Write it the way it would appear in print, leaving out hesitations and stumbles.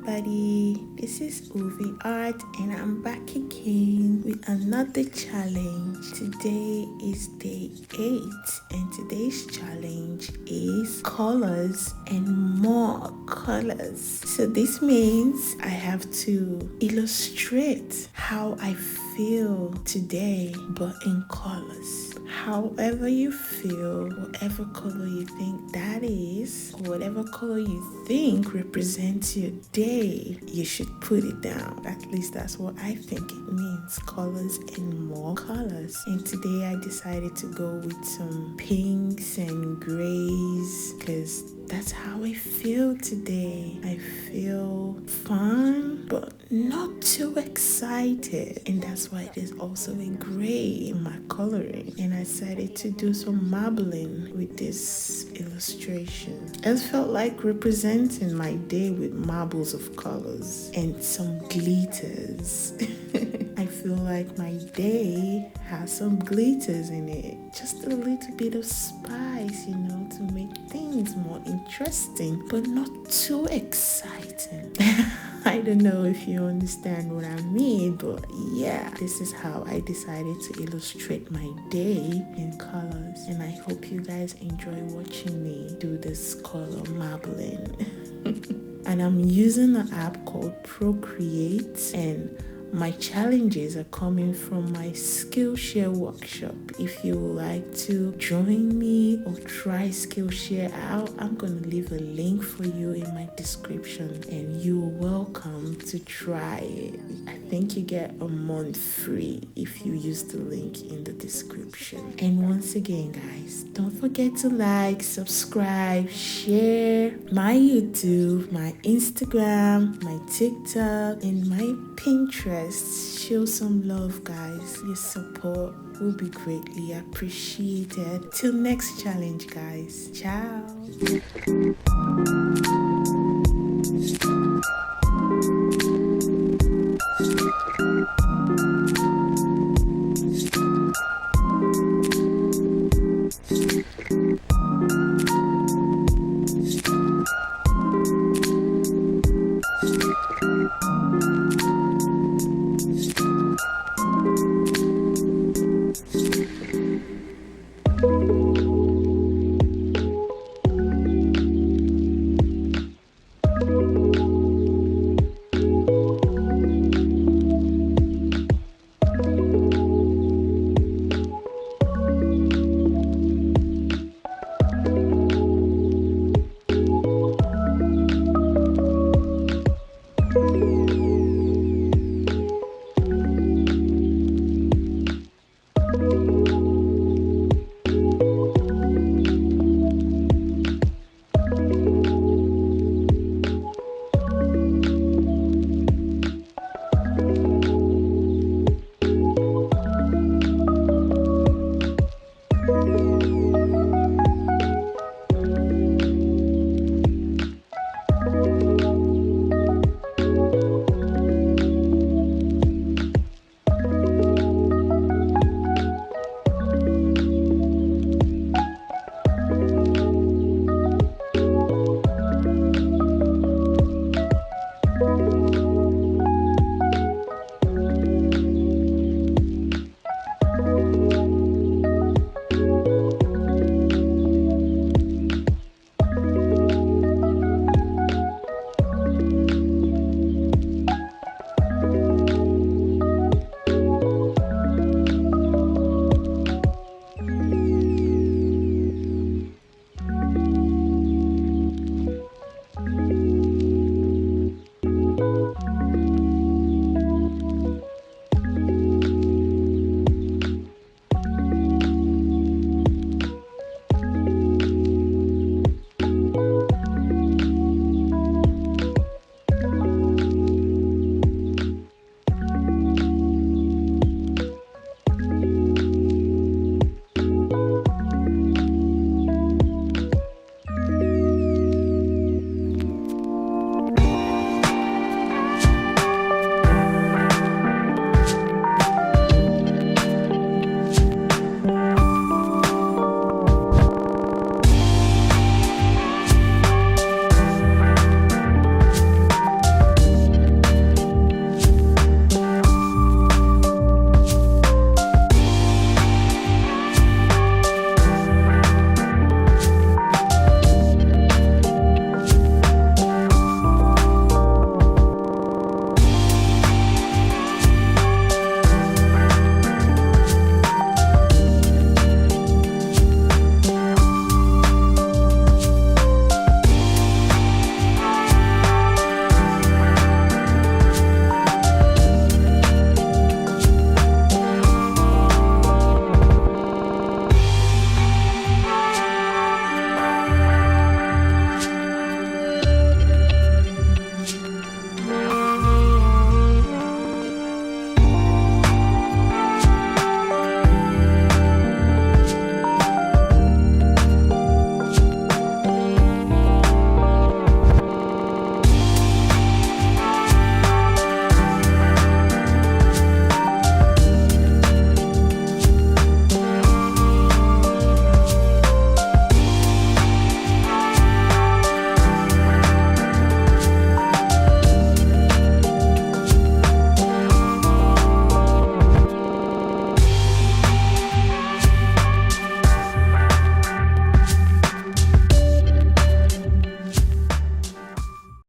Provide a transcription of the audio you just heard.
everybody, this is Uvie Art and I'm back again with another challenge. Today is day 8 and today's challenge is colors and more colors. So this means I have to illustrate how I feel today but in colors. However you feel, whatever color you think that is, or whatever color you think represents your day, you should put it down. At least that's what I think it means, colors and more colors. And today I decided to go with some pinks and grays because that's how I feel today. I feel fun, but not too excited. And that's why there's also a gray in my coloring. And I decided to do some marbling with this illustration. It felt like representing my day with marbles of colors and some glitters. I feel like my day has some glitters in it. Just a little bit of spice, to make things more interesting, but not too exciting. I don't know if you understand what I mean, but yeah, this is how I decided to illustrate my day in colors. And I hope you guys enjoy watching me do this color marbling. And I'm using an app called Procreate, and my challenges are coming from my Skillshare workshop. If you would like to join me or try Skillshare out, I'm going to leave a link for you in my description and you're welcome to try it. I think you get a month free if you use the link in the description. And once again, guys, don't forget to like, subscribe, share my YouTube, my Instagram, my TikTok, and my Pinterest. Show some love, guys. Your support will be greatly appreciated. Till next challenge, guys. Ciao.